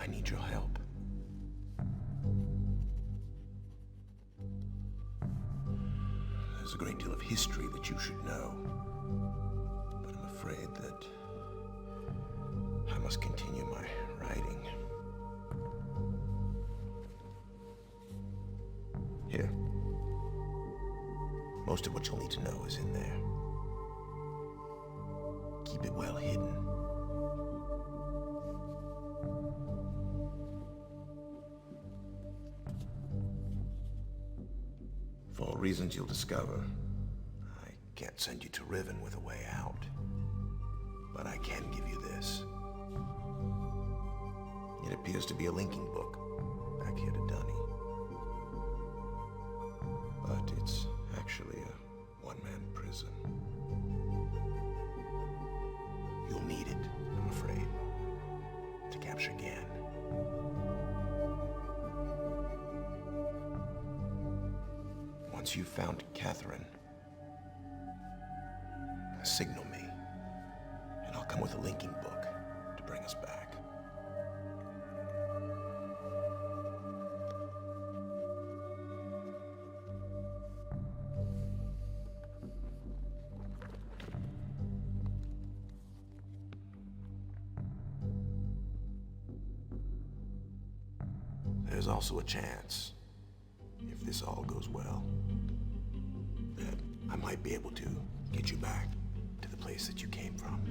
I need your help. There's a great deal of history that you should know, but I'm afraid that I must continue my writing. Here. Most of what you'll need to know is in there. Keep it well hidden. For all reasons you'll discover, I can't send you to Riven with a way out. But I can give you this. It appears to be a linking book back here to Dunny. But it's actually a one-man prison. You'll need it, I'm afraid, to capture Gan. Once you've found Catherine, signal me, and I'll come with a linking book to bring us back. There's also a chance, if this all goes well, that I might be able to get you back to the place that you came from.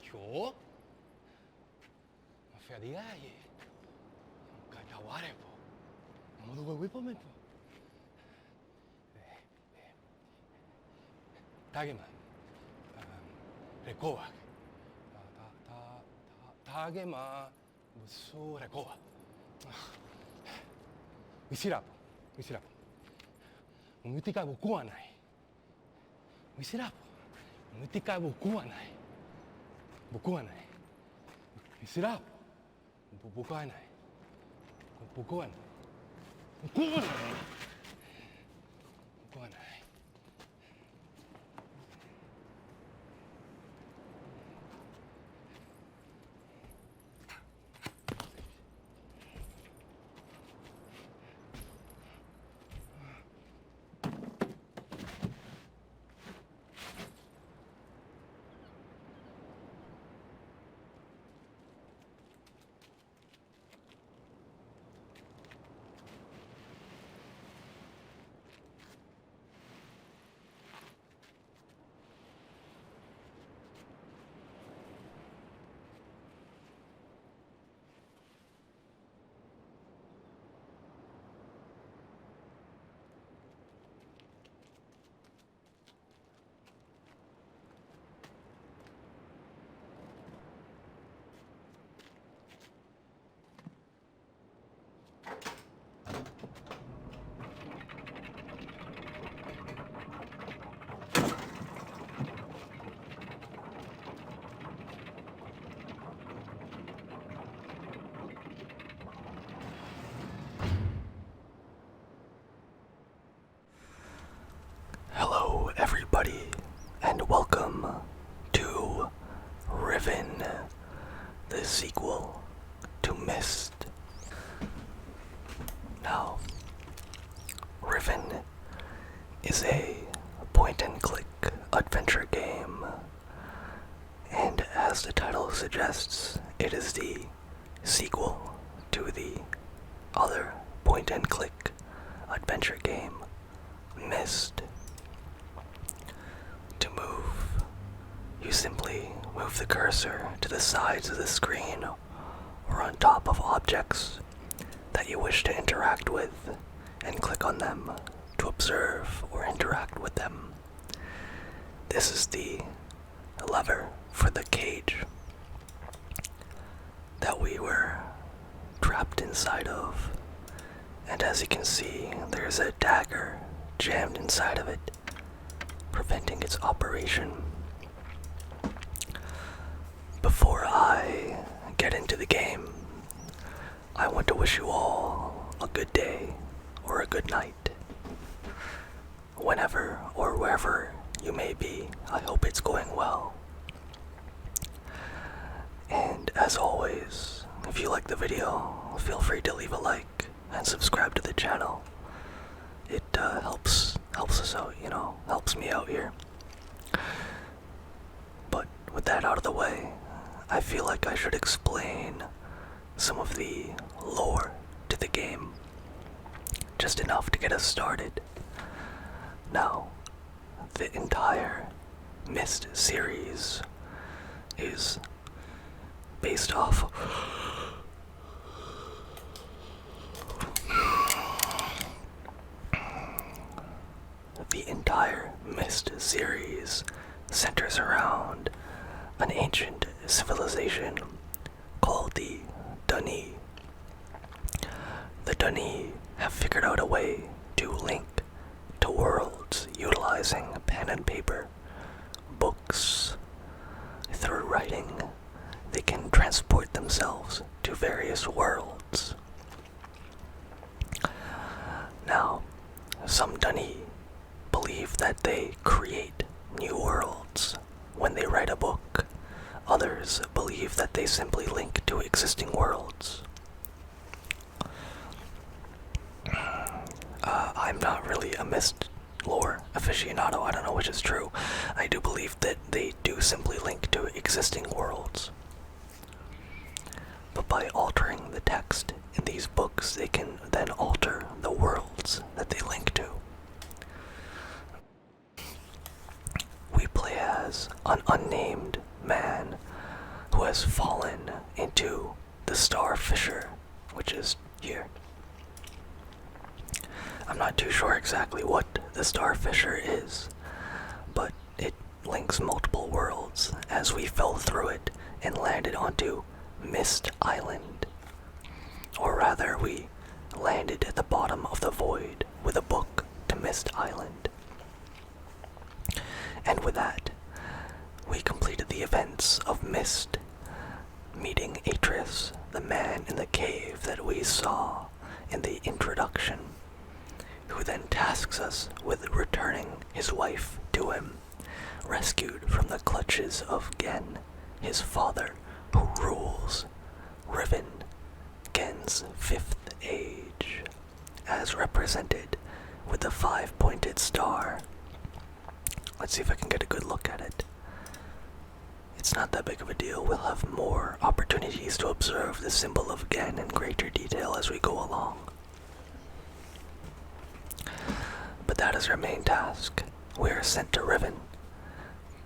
Yo? Mafia di gaje. Kajaware po. Namodu gwe po men po. Tagema. Rekoa. Tagema musu rekoa. Wisirapo. Wisirapo. Umutika boku wa nai. Wisirapo. Umutika boku wa nai. 僕はない。ミスラー僕はない。僕はない。僕はない。僕はない。Hello, everybody, and welcome to Riven, the sequel to Myst. Now, Riven is a point-and-click adventure game, and as the title suggests, it is the sequel to the other point-and-click adventure game, Myst. To move, you simply move the cursor to the sides of the screen or on top of objects that you wish to interact with and click on them to observe or interact with them. This is the lever for the cage that we were trapped inside of, and as you can see, there's a dagger jammed inside of it, preventing its operation. Before I get into the game, I want to wish you all a good day or a good night. Whenever or wherever you may be, I hope it's going well. And as always, if you like the video, feel free to leave a like and subscribe to the channel. It helps us out, helps me out here. But with that out of the way, I feel like I should explain some of the lore to the game, just enough to get us started. Now, the entire Myst series is based off centers around an ancient civilization called the Dunni. The Dunni have figured out a way to link to worlds utilizing pen and paper, books. Through writing, they can transport themselves to various worlds. Now, some Dunni believe that they create new worlds when they write a book. Others believe that they simply link to existing worlds. I'm not really a Myst lore aficionado, I don't know which is true. I do believe that they do simply link to existing worlds. But by altering the text in these books, they can then alter the worlds that they link to. We play as an unnamed man who has fallen into the Star Fissure, which is here. I'm not too sure exactly what the Star Fissure is, but it links multiple worlds as we fell through it and landed onto Myst Island. Or rather, we landed at the bottom of the void with a book to Myst Island. And with that, we completed the events of Myst, meeting Atris, the man in the cave that we saw in the introduction, who then tasks us with returning his wife to him, rescued from the clutches of Gen, his father, who rules Riven, Gen's fifth age, as represented with the 5-pointed star. Let's see if I can get a good look at it. It's not that big of a deal. We'll have more opportunities to observe the symbol of Gen in greater detail as we go along. But that is our main task. We are sent to Riven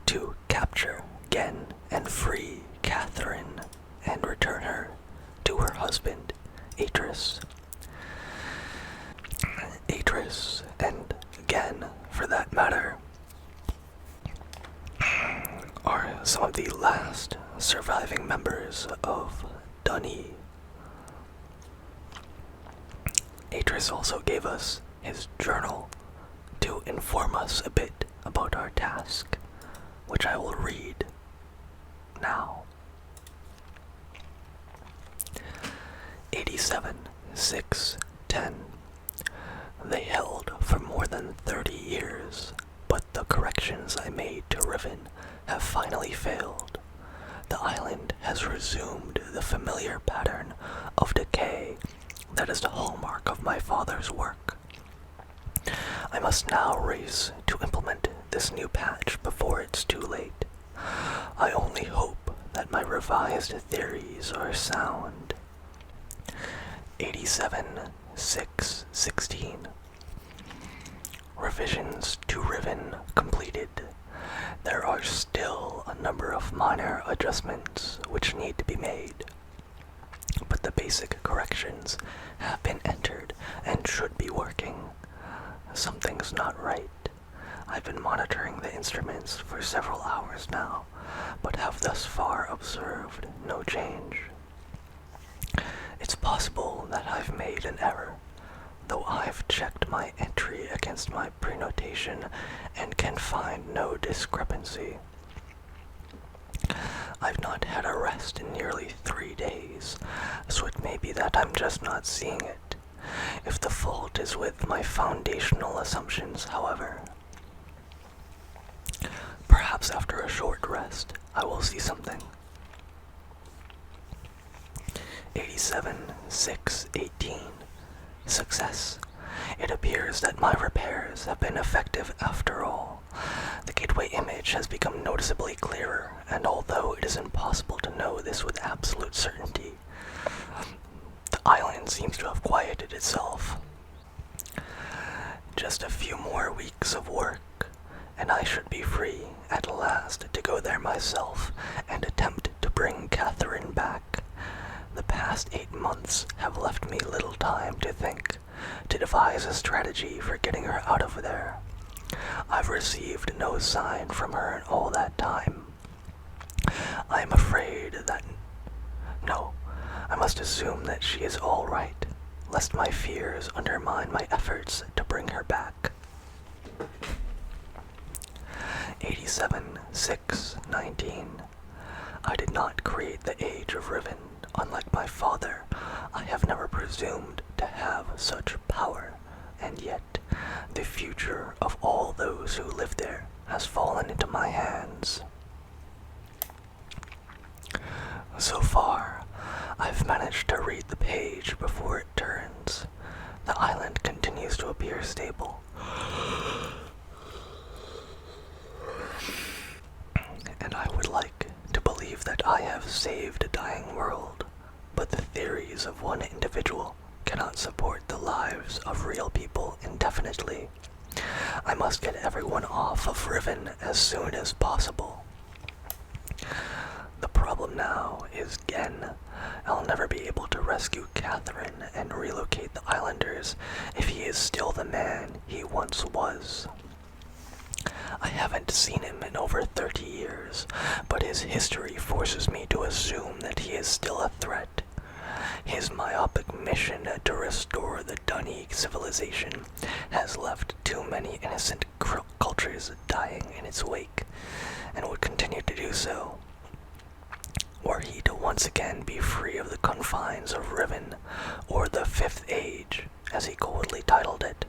to capture Gen and free Catherine and return her to her husband, Atris. Atris and Gen, for that matter, are some of the last surviving members of Dunni. Atris also gave us his journal to inform us a bit about our task, which I will read now. 87-6-10. They held for more than 30 years, but the corrections I made to Riven have finally failed. The island has resumed the familiar pattern of decay that is the hallmark of my father's work. I must now race to implement this new patch before it's too late. I only hope that my revised theories are sound. 87-6-16. Revisions to Riven completed. There are still a number of minor adjustments which need to be made, but the basic corrections have been entered and should be working. Something's not right. I've been monitoring the instruments for several hours now, but have thus far observed no change. It's possible that I've made an error, though I've checked my entry against my prenotation and can find no discrepancy. I've not had a rest in nearly 3 days, so it may be that I'm just not seeing it. If the fault is with my foundational assumptions, however, perhaps after a short rest, I will see something. 87-6-18. Success. It appears that my repairs have been effective after all. The gateway image has become noticeably clearer, and although it is impossible to know this with absolute certainty, the island seems to have quieted itself. Just a few more weeks of work, and I should be free at last to go there myself and attempt to bring Catherine back. The past 8 months have left me little time to think, to devise a strategy for getting her out of there. I've received no sign from her in all that time. I am afraid that... No, I must assume that she is all right, lest my fears undermine my efforts to bring her back. 87-6-19. I did not create the Age of Riven. Unlike my father, I have never presumed to have such power, and yet the future of all those who live there has fallen into my hands. So far, I've managed to read the page before it turns. The island continues to appear stable. And I would like to believe that I have saved a dying world, but the theories of one individual cannot support the lives of real people indefinitely. I must get everyone off of Riven as soon as possible. The problem now is Gen. I'll never be able to rescue Catherine and relocate the islanders if he is still the man he once was. I haven't seen him in over 30 years, but his history forces me to assume that he is still a threat. His myopic mission to restore the Dunny civilization has left too many innocent cultures dying in its wake, and would continue to do so. Were he to once again be free of the confines of Riven, or the Fifth Age, as he coldly titled it.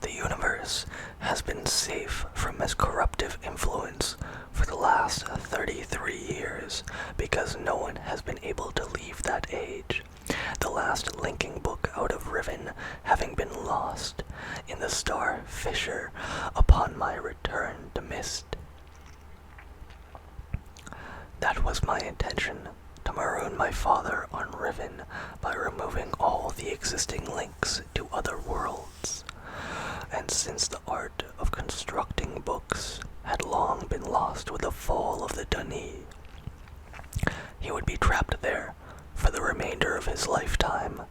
The universe has been safe from his corruptive influence for the last 33 years because no one has been able to leave that age. The last linking book out of Riven having been lost in the star fissure upon my return to Myst. That was my intention, to maroon my father on Riven by removing all the existing links to other worlds. And since the art of constructing books had long been lost with the fall of the Dunny, he would be trapped there for the remainder of his lifetime,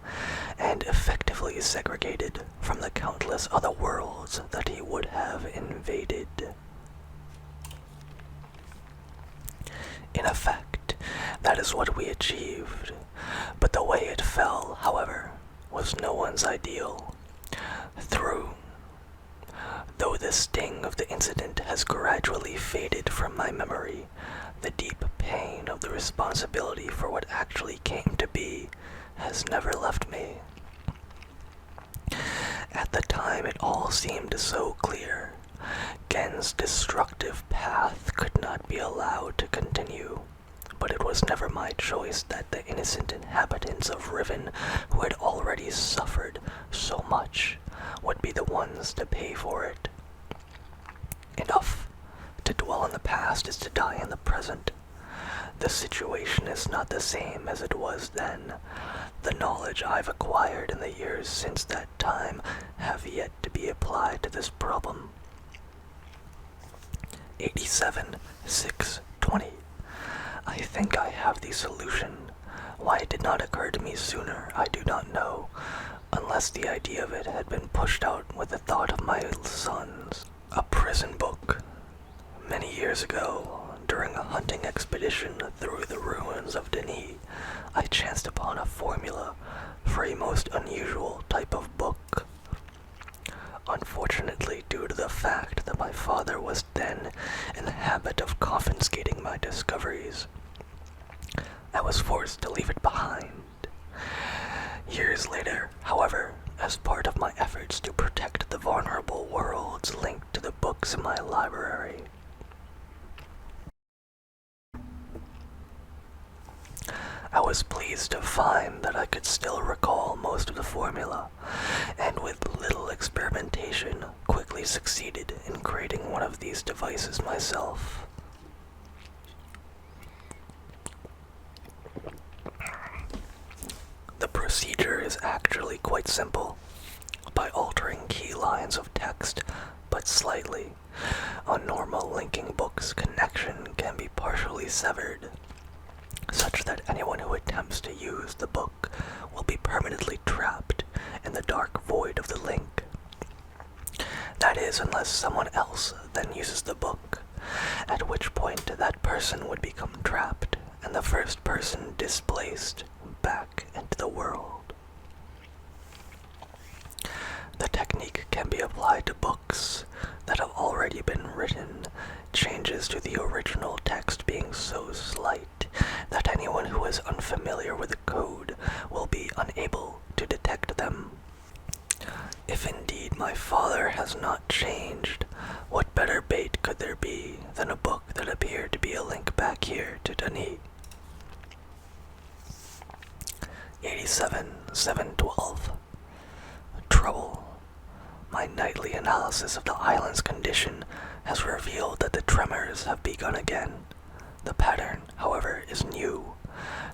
and effectively segregated from the countless other worlds that he would have invaded. In effect, that is what we achieved, but the way it fell, however, was no one's ideal. Though the sting of the incident has gradually faded from my memory, the deep pain of the responsibility for what actually came to be has never left me. At the time it all seemed so clear. Gen's destructive path could not be allowed to continue, but it was never my choice that the innocent inhabitants of Riven, who had already suffered so much, would be the ones to pay for it. Enough. To dwell on the past is to die in the present. The situation is not the same as it was then. the knowledge I've acquired in the years since that time have yet to be applied to this problem. 87-620. I think I have the solution. Why it did not occur to me sooner, I do not know, unless the idea of it had been pushed out with the thought of my sons. A prison book. Many years ago, during a hunting expedition through the ruins of Denis, I chanced upon a formula for a most unusual type of book. Unfortunately, due to the fact that my father was then in the habit of confiscating my discoveries, I was forced to leave it behind. Years later, however, as part of my efforts to protect the vulnerable worlds linked to the books in my library, I was pleased to find that I could still recall most of the formula, and with little experimentation, quickly succeeded in creating one of these devices myself. The procedure is actually quite simple. By altering key lines of text, but slightly, a normal linking book's connection can be partially severed, such that anyone who attempts to use the book will be permanently trapped in the dark void of the link. That is, unless someone else then uses the book, at which point that person would become trapped and the first person displaced back into the world. The technique can be applied to books that have already been written, changes to the original text being so slight that anyone who is unfamiliar with the code will be unable to detect them. If indeed my father has not changed, what better bait could there be than a book that appeared to be a link back here to Denis? 87-712. Trouble. My nightly analysis of the island's condition has revealed that the tremors have begun again. The pattern, however, is new.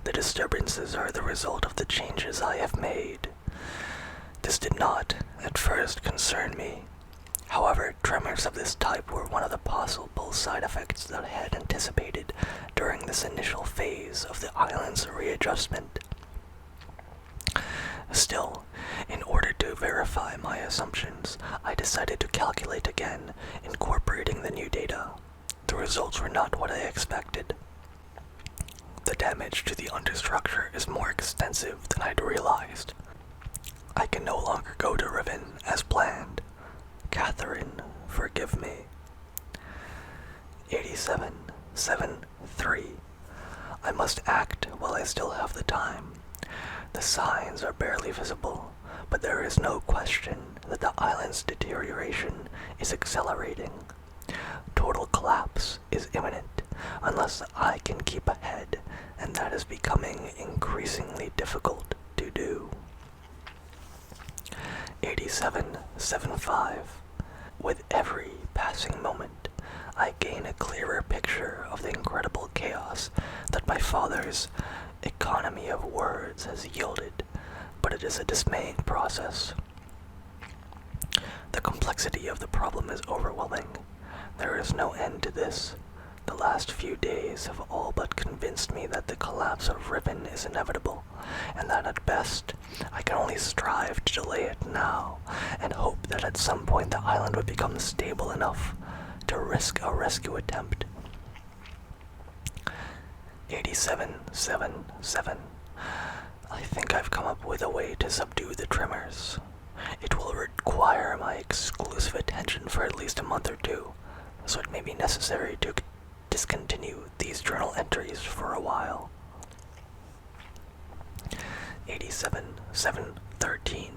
The disturbances are the result of the changes I have made. This did not, at first, concern me. However, tremors of this type were one of the possible side effects that I had anticipated during this initial phase of the island's readjustment. Still, in order to verify my assumptions, I decided to calculate again, incorporating the new data. The results were not what I expected. The damage to the understructure is more extensive than I'd realized. I can no longer go to Riven as planned. Catherine, forgive me. 87-7-3. I must act while I still have the time. The signs are barely visible, but there is no question that the island's deterioration is accelerating. Total collapse is imminent unless I can keep ahead, and that is becoming increasingly difficult to do. 87-7-5. With every passing moment, I gain a clearer picture of the incredible chaos that my father's economy of words has yielded, but it is a dismaying process. The complexity of the problem is overwhelming. There is no end to this. The last few days have all but convinced me that the collapse of Riven is inevitable, and that at best, I can only strive to delay it now, and hope that at some point the island would become stable enough to risk a rescue attempt. 87-7-7. I think I've come up with a way to subdue the tremors. It will require my exclusive attention for at least a month or two, so it may be necessary to discontinue these journal entries for a while. 87-7-13.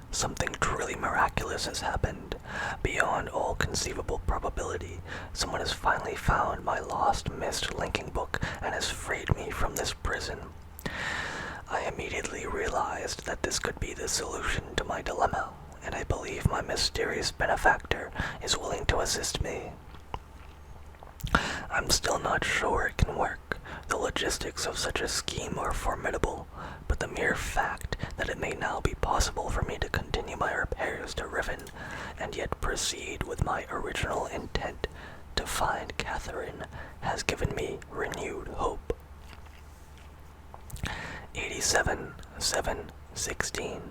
Something truly miraculous has happened. Beyond all conceivable probability, someone has finally found my lost Myst linking book and has freed me from this prison. I immediately realized that this could be the solution to my dilemma, and I believe my mysterious benefactor is willing to assist me. I'm still not sure it can work. The logistics of such a scheme are formidable, but the mere fact that it may now be possible for me to continue my repairs to Riven, and yet proceed with my original intent to find Catherine, has given me renewed hope. 87-7-16.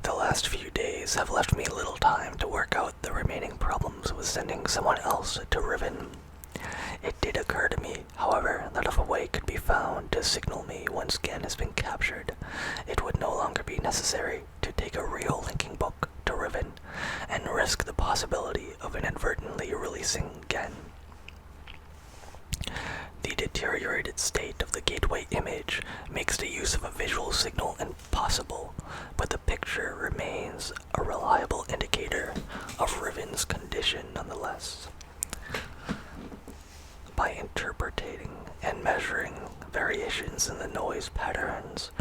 The last few days have left me little time to work out the remaining problems with sending someone else to Riven. It did occur to me, however, that if a way could be found to signal me once Gen has been captured, it would no longer be necessary to take a real linking book to Riven and risk the possibility of inadvertently releasing Gen. The deteriorated state of the gateway image makes the use of a visual signal impossible, but the picture remains a reliable indicator of Riven's condition nonetheless. By interpreting and measuring variations in the noise patterns,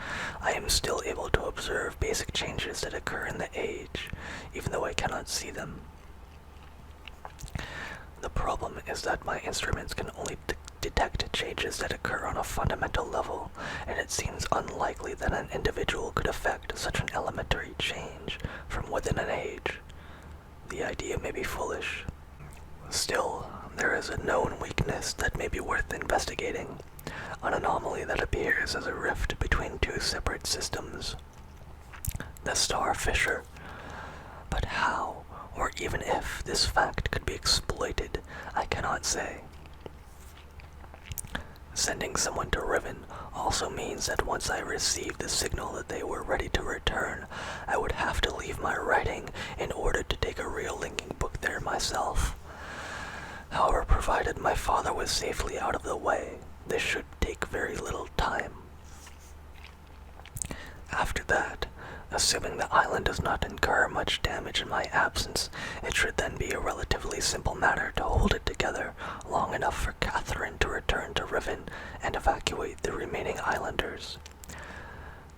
I am still able to observe basic changes that occur in the age, even though I cannot see them. The problem is that my instruments can only detect changes that occur on a fundamental level, and it seems unlikely that an individual could affect such an elementary change from within an age. The idea may be foolish. Still, there is a known weakness that may be worth investigating, an anomaly that appears as a rift between two separate systems. The star fissure. But how, or even if, this fact could be exploited, I cannot say. Sending someone to Riven also means that once I receive the signal that they were ready to return, I would have to leave my writing in order to take a real linking book there myself. However, provided my father was safely out of the way, this should take very little time. After that, assuming the island does not incur much damage in my absence, it should then be a relatively simple matter to hold it together long enough for Catherine to return to Riven and evacuate the remaining islanders.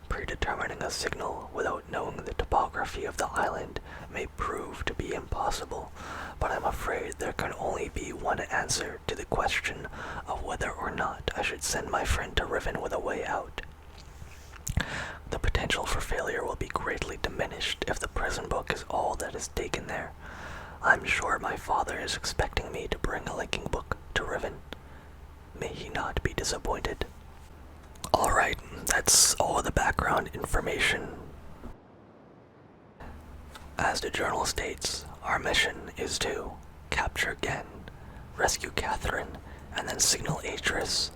Predetermining a signal without knowing the topography of the island may prove to be impossible, but I'm afraid there can only be one answer to the question of whether or not I should send my friend to Riven with a way out. The potential for failure will be greatly diminished if the prison book is all that is taken there. I'm sure my father is expecting me to bring a linking book to Riven. May he not be disappointed. Alright, that's all the background information. As the journal states, our mission is to capture Gen, rescue Catherine, and then signal Atris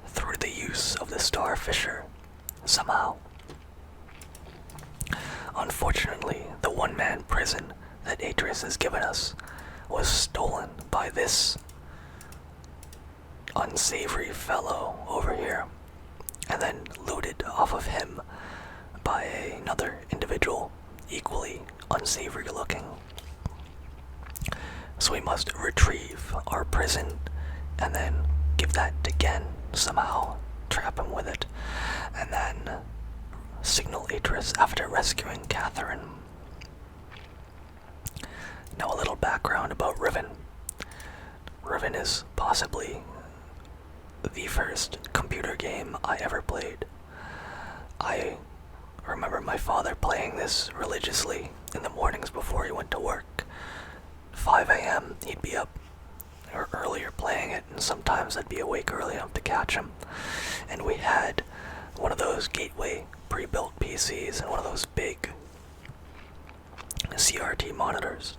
through the use of the star fissure, somehow. Unfortunately, the one-man prison that Atris has given us was stolen by this unsavory fellow over here, and then looted off of him by another individual, equally unsavory looking. So we must retrieve our prison and then give that to Gen somehow, trap him with it, and then signal Atris after rescuing Catherine. Now a little background about Riven. Riven is possibly the first computer game I ever played. I remember my father playing this religiously in the mornings before he went to work. 5 a.m. he'd be up or earlier playing it, and sometimes I'd be awake early enough to catch him. And we had one of those gateway pre-built PCs and one of those big CRT monitors.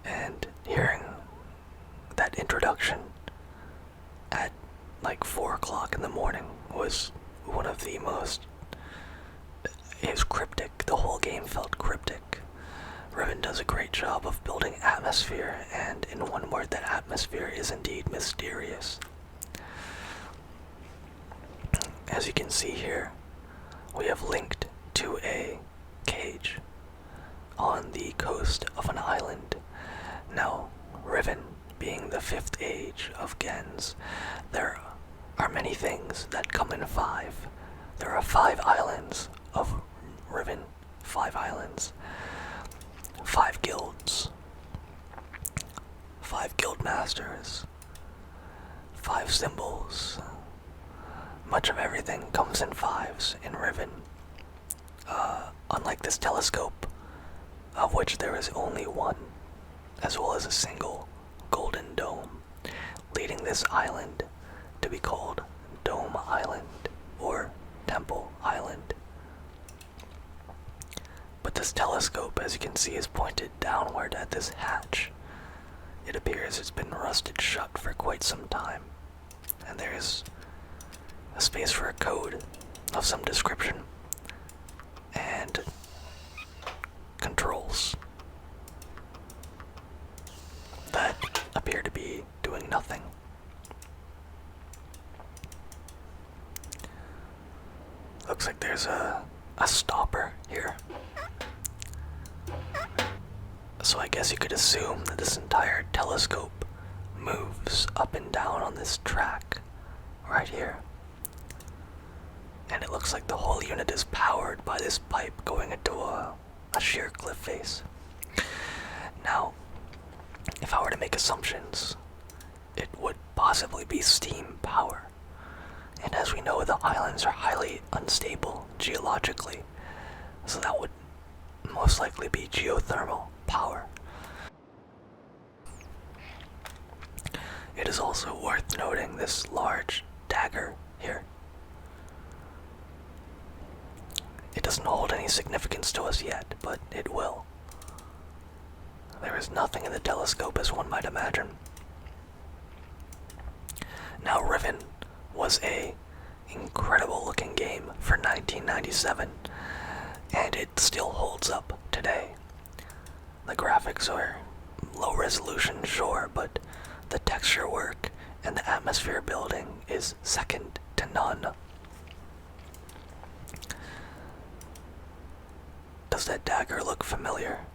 And hearing that introduction at like 4 o'clock in the morning was one of the most... It was cryptic. The whole game felt cryptic. Riven does a great job of building atmosphere, and in one word, that atmosphere is indeed mysterious. As you can see here, we have linked to a cage on the coast of an island. Now, Riven being the 5th age of Gens, there are many things that come in 5. There are 5 islands of Riven, 5 islands, 5 guilds, 5 guild masters, 5 symbols, much of everything comes in 5s in Riven. Unlike this telescope, of which there is only one, as well as a single golden dome, leading this island to be called Dome Island or Temple Island. But this telescope, as you can see, is pointed downward at this hatch. It appears it's been rusted shut for quite some time, and there's a space for a code of some description and controls that appear to be doing nothing. Looks like there's a stopper here. So I guess you could assume that this entire telescope moves up and down on this track right here. And it looks like the whole unit is powered by this pipe going into a sheer cliff face. Now, if I were to make assumptions, it would possibly be steam power. And as we know, the islands are highly unstable geologically, so that would most likely be geothermal power. It is also worth noting this large dagger here. It doesn't hold any significance to us yet, but it will. There is nothing in the telescope, as one might imagine. Now, Riven was a incredible looking game for 1997, and it still holds up today. The graphics are low resolution, sure, but the texture work and the atmosphere building is second to none. Does that dagger look familiar?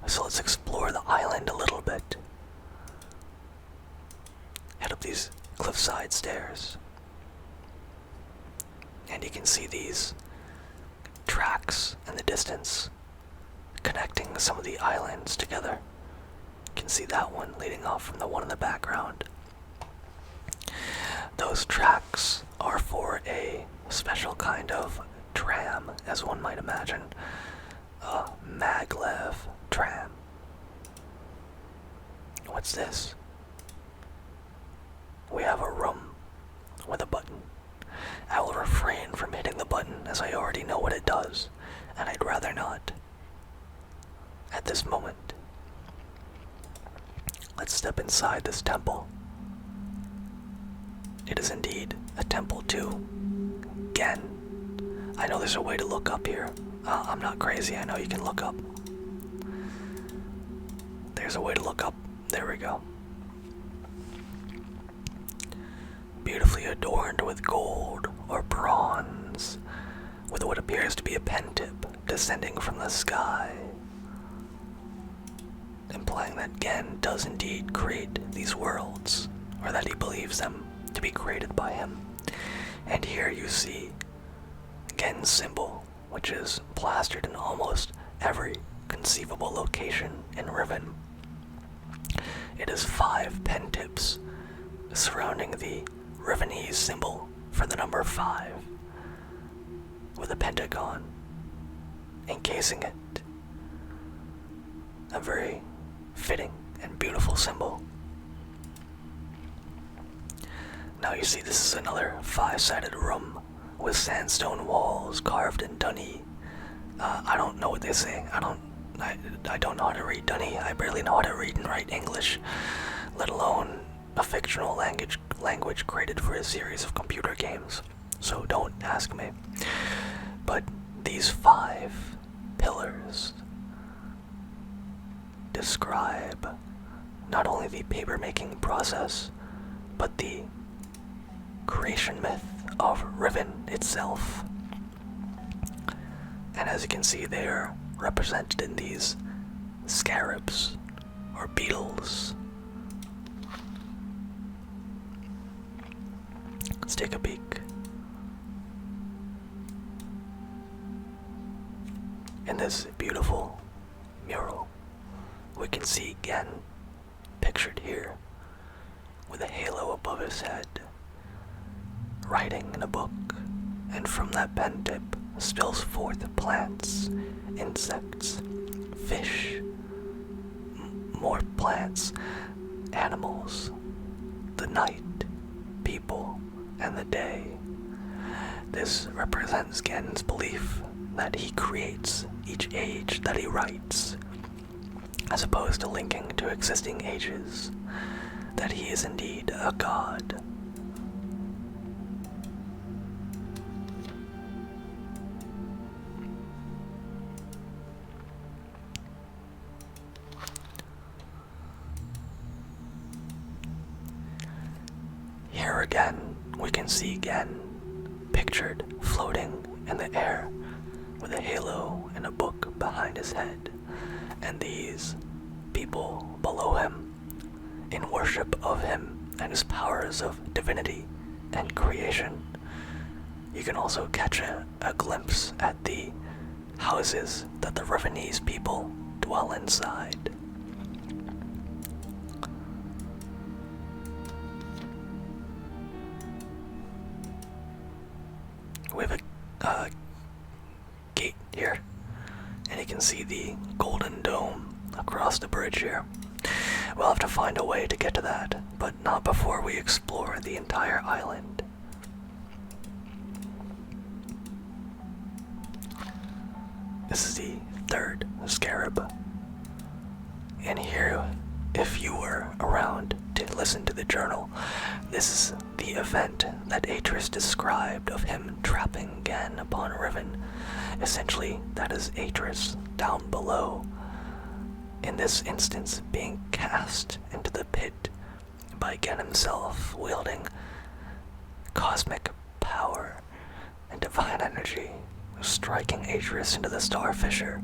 So let's explore the island a little bit. Head up these cliffside stairs. And you can see these tracks in the distance connecting some of the islands together. You can see that one leading off from the one in the background. Those tracks are for a special kind of tram, as one might imagine. A maglev tram. What's this? We have a room with a button. I will refrain from hitting the button as I already know what it does, and I'd rather not at this moment. Let's step inside this temple. It is indeed a temple to Gen. I know there's a way to look up here. I'm not crazy, I know you can look up. There's a way to look up. There we go. Beautifully adorned with gold or bronze, with what appears to be a pen tip descending from the sky, implying that Gen does indeed create these worlds, or that he believes them to be created by him. And here you see Gen's symbol, which is plastered in almost every conceivable location in Riven. It is 5 pen tips surrounding the Rivenese symbol for the number 5, with a pentagon encasing it. A very fitting and beautiful symbol. Now you see this is another 5-sided room with sandstone walls carved in Dunny. I don't know what they say. I don't know how to read Dunny. I barely know how to read and write English, let alone a fictional language created for a series of computer games. So don't ask me. But these 5 pillars describe not only the paper-making process, but the creation myth of Riven itself. And as you can see, they are represented in these scarabs, or beetles. Let's take a peek. In this beautiful mural, we can see Gen pictured here with a halo above his head writing in a book, and from that pen tip spills forth plants, insects, fish, more plants, animals, the night, people, and the day. This represents Gen's belief that he creates each age that he writes, as opposed to linking to existing ages, that he is indeed a god. Here again, we can see Gen pictured floating in the air with a halo and a book behind his head, and these people below him in worship of him and his powers of divinity and creation. You can also catch a glimpse at the houses that the Rivenese people dwell inside. We have a gate here, and you can see the golden dome across the bridge here. We'll have to find a way to get to that, but not before we explore the entire island. This is the third scarab. And here, if you were around to listen to the journal, this is the event that Atris described of him trapping Gen upon Riven. Essentially, that is Atris down below, in this instance being cast into the pit by Gen himself, wielding cosmic power and divine energy, striking Atris into the star fissure,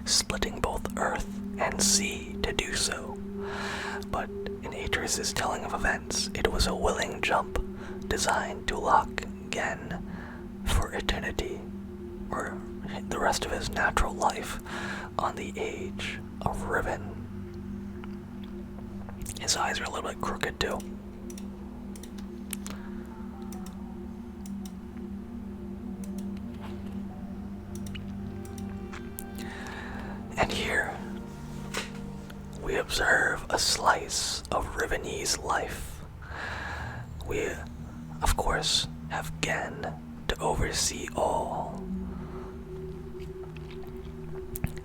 splitting both earth and sea to do so. But in Atris' telling of events, it was a willing jump designed to lock Gen for eternity, or the rest of his natural life, on the age of Riven. His eyes are a little bit crooked too. And here we observe a slice of Rivenese life. We, of course, have Gen to oversee all.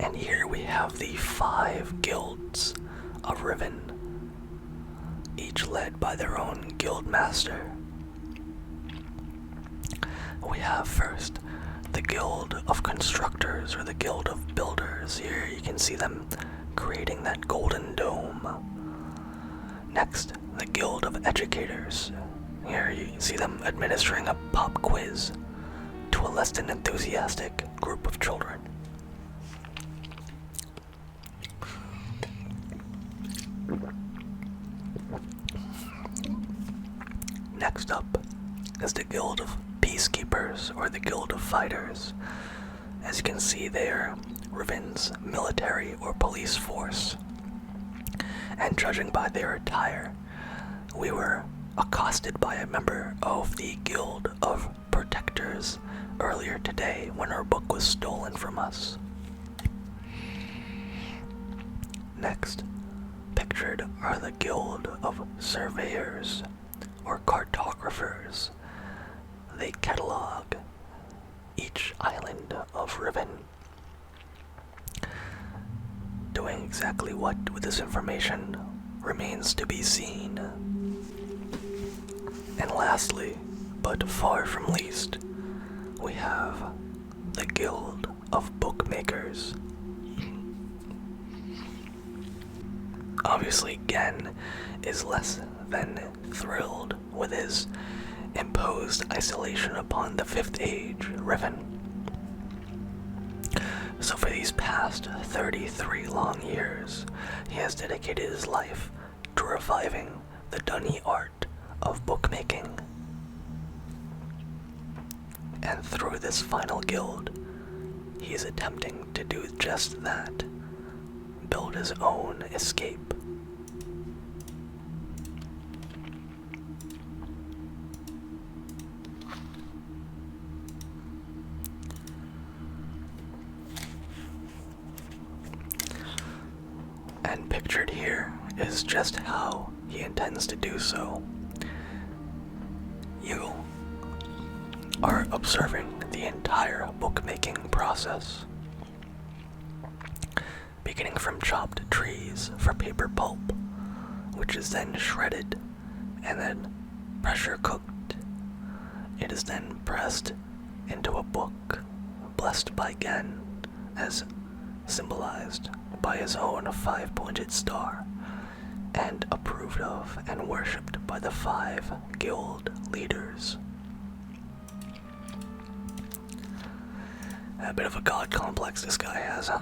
And here we have the 5 guilds of Riven, each led by their own guild master. We have first the Guild of Constructors, or the Guild of Builders. Here you can see them creating that golden dome. Next, the Guild of Educators. Here you see them administering a pop quiz to a less than enthusiastic group of children. Next up is the Guild of Peacekeepers, or the Guild of Fighters. As you can see, they are Riven's military or police force. And judging by their attire, we were accosted by a member of the Guild of Protectors earlier today when our book was stolen from us. Next, pictured are the Guild of Surveyors, or Cartographers. They catalog each island of Riven. Doing exactly what with this information remains to be seen. And lastly, but far from least, we have the Guild of Bookmakers. Obviously, Gen is less than thrilled with his imposed isolation upon the 5th Age, Riven. So for these past 33 long years, he has dedicated his life to reviving the dunny art of bookmaking. And through this final guild, he is attempting to do just that, build his own escape. is just how he intends to do so. You are observing the entire bookmaking process, beginning from chopped trees for paper pulp, which is then shredded and then pressure cooked. It is then pressed into a book, blessed by Gen, as symbolized by his own 5-pointed star, and approved of and worshipped by the 5 guild leaders. A bit of a god complex this guy has, huh?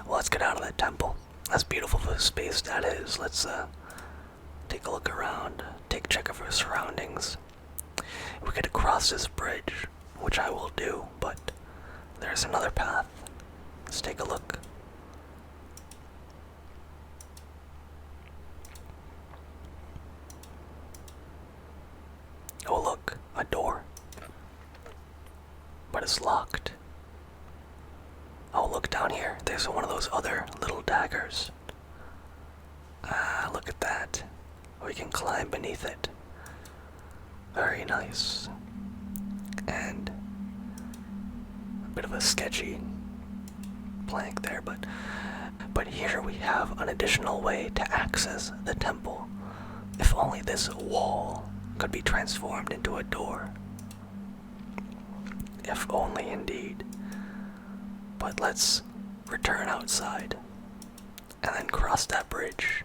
Well, let's get out of that temple. As beautiful of a space that is, let's take a look around, take check of our surroundings. We could cross this bridge, which I will do, but there's another path. Let's take a look. Oh look, a door. But it's locked. Oh, look down here. There's one of those other little daggers. Ah, look at that. We can climb beneath it. Very nice. And a bit of a sketchy plank there, but here we have an additional way to access the temple. If only this wall could be transformed into a door. If only, indeed. But let's return outside and then cross that bridge.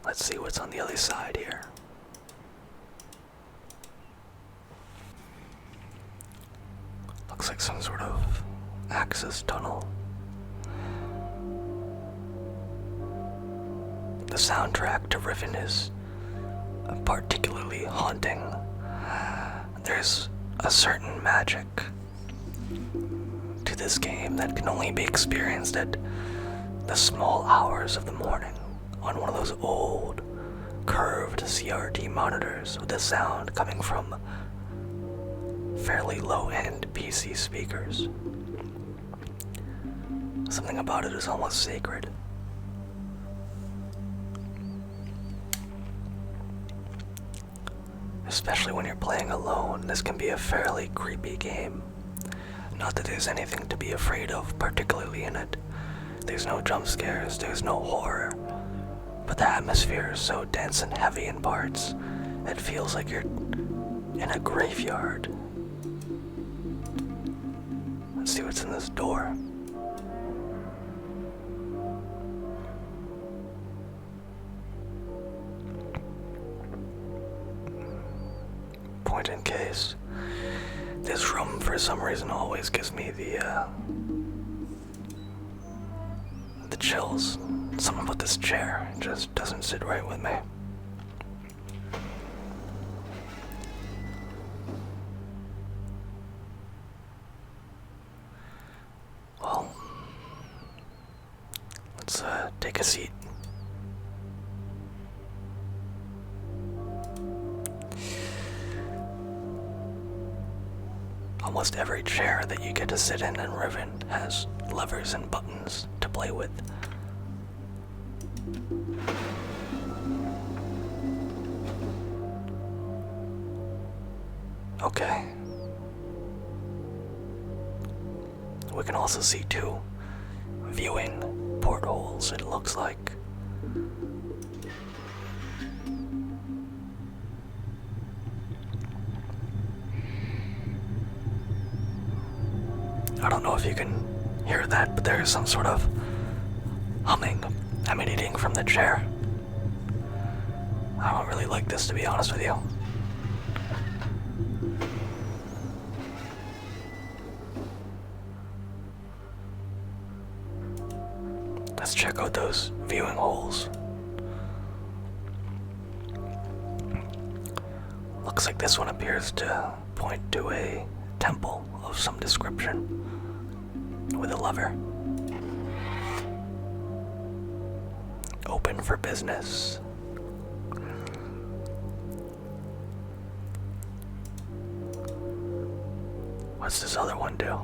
Let's see what's on the other side here. Looks like some sort of access tunnel. The soundtrack to Riven is particularly haunting. There's a certain magic to this game that can only be experienced at the small hours of the morning on one of those old, curved CRT monitors with the sound coming from fairly low-end PC speakers. Something about it is almost sacred. Especially when you're playing alone, this can be a fairly creepy game. Not that there's anything to be afraid of, particularly in it. There's no jump scares, there's no horror. But the atmosphere is so dense and heavy in parts, it feels like you're in a graveyard. Let's see what's in this door. Point in case. This room, for some reason, always gives me the chills. Something about this chair just doesn't sit right with me. Well, let's take a seat. Almost every chair that you get to sit in Riven has levers and buttons to play with. Okay. We can also see 2 viewing portholes, it looks like. I don't know if you can hear that, but there is some sort of humming emanating from the chair. I don't really like this, to be honest with you. Let's check out those viewing holes. Looks like this one appears to point to a temple of some description with a lever. Open for business. What's this other one do?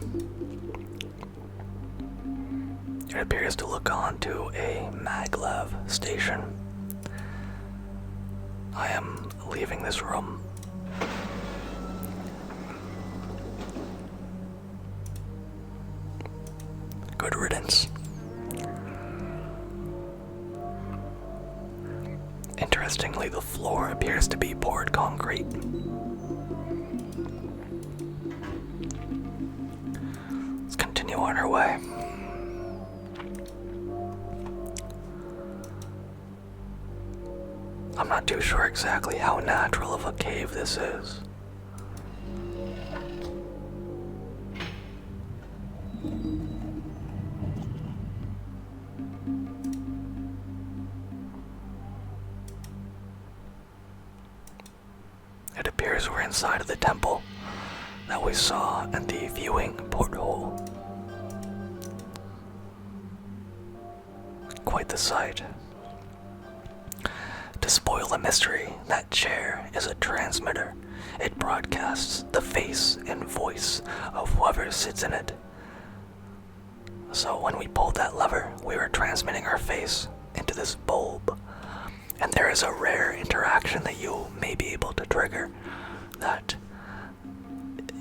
It appears to look onto a maglev station. I am leaving this room. Good riddance. Interestingly, the floor appears to be poured concrete. Let's continue on our way. I'm not too sure exactly how natural of a cave this is. It appears we're inside of the temple that we saw at the viewing porthole. Quite the sight. To spoil the mystery, that chair is a transmitter. It broadcasts the face and voice of whoever sits in it. So when we pulled that lever, we were transmitting our face into this bulb. And there is a rare interaction that you may be able to trigger, that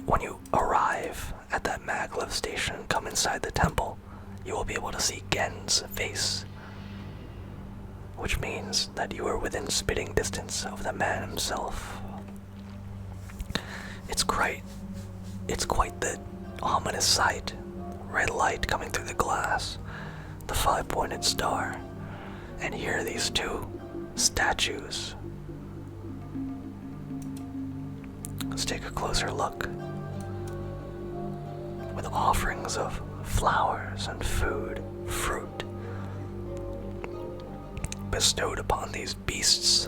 when you arrive at that maglev station and come inside the temple, you will be able to see Gen's face, which means that you are within spitting distance of the man himself. It's quite the ominous sight. Red light coming through the glass, the five-pointed star, and here are these two statues. Let's take a closer look. With offerings of flowers and food, fruit, bestowed upon these beasts,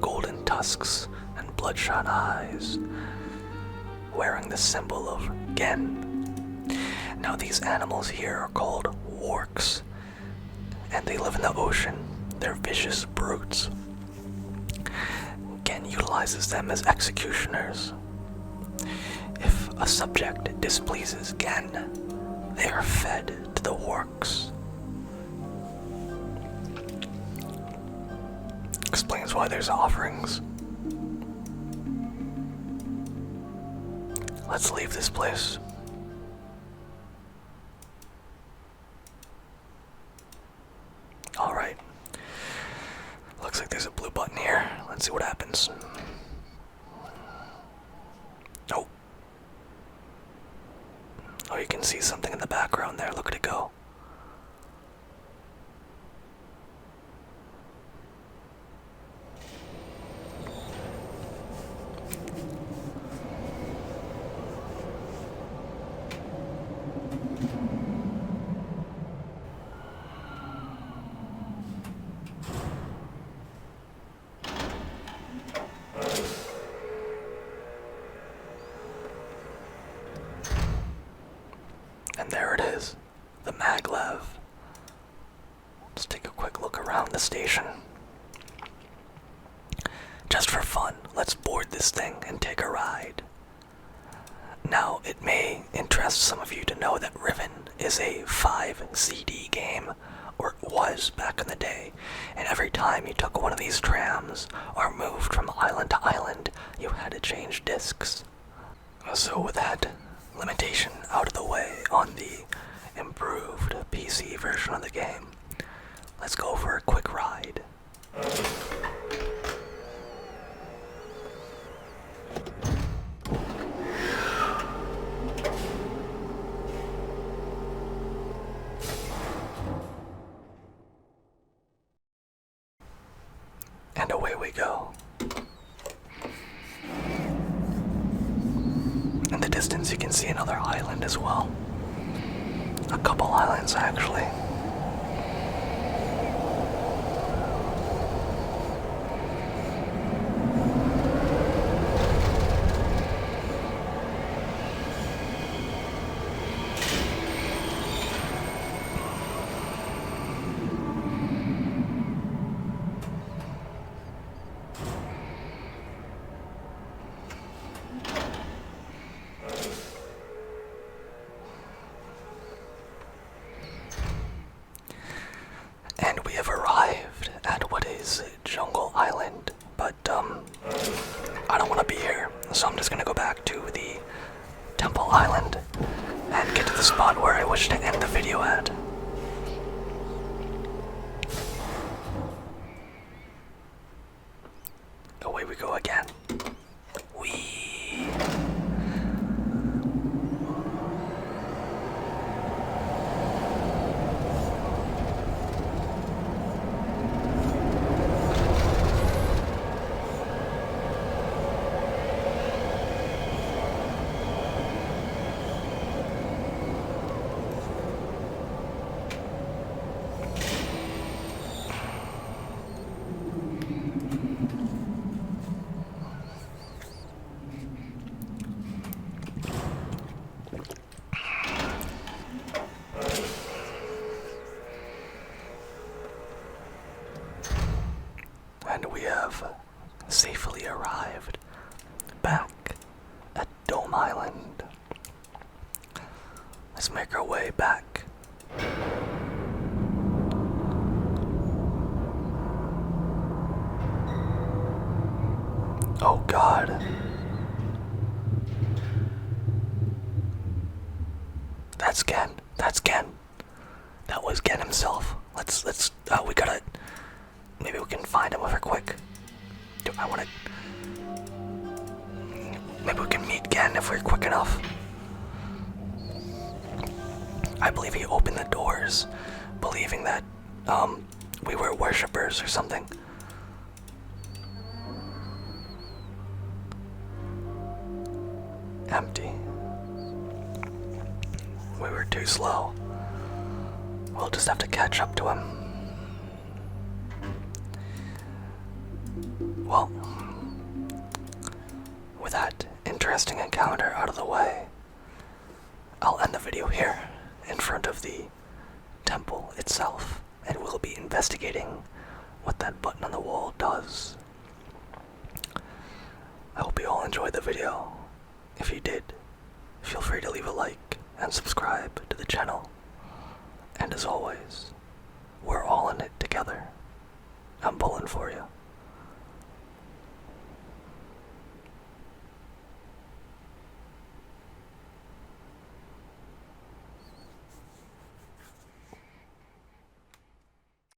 golden tusks and bloodshot eyes, wearing the symbol of Gen. Now these animals here are called warks, and they live in the ocean. They're vicious brutes. Gen utilizes them as executioners. If a subject displeases Gen, they are fed to the warks. Explains why there's offerings. Let's leave this place. Alright. Looks like there's a blue button here. Let's see what happens. Nope. Oh, you can see something in the background there. Look at it go. And there it is, the maglev. Let's take a quick look around the station. Just for fun, let's board this thing and take a ride. Now, it may interest some of you to know that Riven is a 5 CD game, or it was back in the day, and every time you took one of these trams or moved from island to island, you had to change discs. So with that limitation out of the way on the improved PC version of the game, let's go for a quick ride. And away we go. In the distance you can see another island as well. A couple islands actually. the spot where I wish to end the video at. Away we go again. Whee! And we have safely arrived back at Dome Island. Let's make our way back. Oh God. That's Gen. That's Gen. That was Gen himself. We gotta, maybe we can find him over quick. Maybe we can meet Gen if we're quick enough. I believe he opened the doors, believing that, we were worshippers or something. Empty. We were too slow. We'll just have to catch up to him. Well, with that interesting encounter out of the way, I'll end the video here in front of the temple itself, and we'll be investigating what that button on the wall does. I hope you all enjoyed the video. If you did, feel free to leave a like and subscribe to the channel. And as always, we're all in it together. I'm pulling for you.